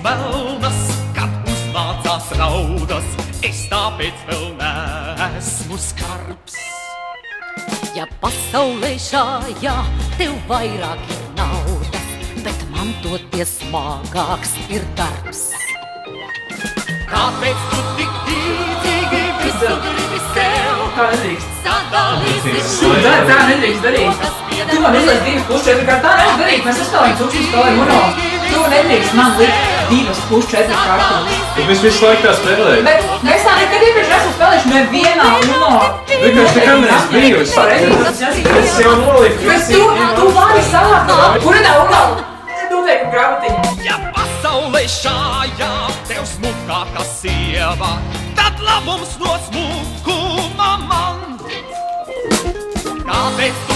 melnas, kad uzmācās raudas, es tāpēc vēl neesmu skarbs. Ja pasaulē šājā tev vairāk ir naudas, bet man toties smagāks ir darbs. Kāpēc tu tik tīdzīgi visu gribi sev? Kā nedrīkst? Sadalīsim Tā nedrīkst darīt. Tu man izliec 2,4 kā tā nedrīkst darīt. Mēs spēlējam cukšķi, spēlējam uno. Tu nedrīkst man likt 2,4 kārtas. Tu visu laiku tā spēlēji. Bet es tā nekad iepriekš esmu spēlējuši nevienā uno. Vienkārši nekad neesmu bijusi. Es jau noliku. Bet tu vari sākt. Kura tā uno? Noteikti grāmatiņa. Ja pasaulē šājā tev smukāka sieva, tad labums no smukuma man. Kāpēc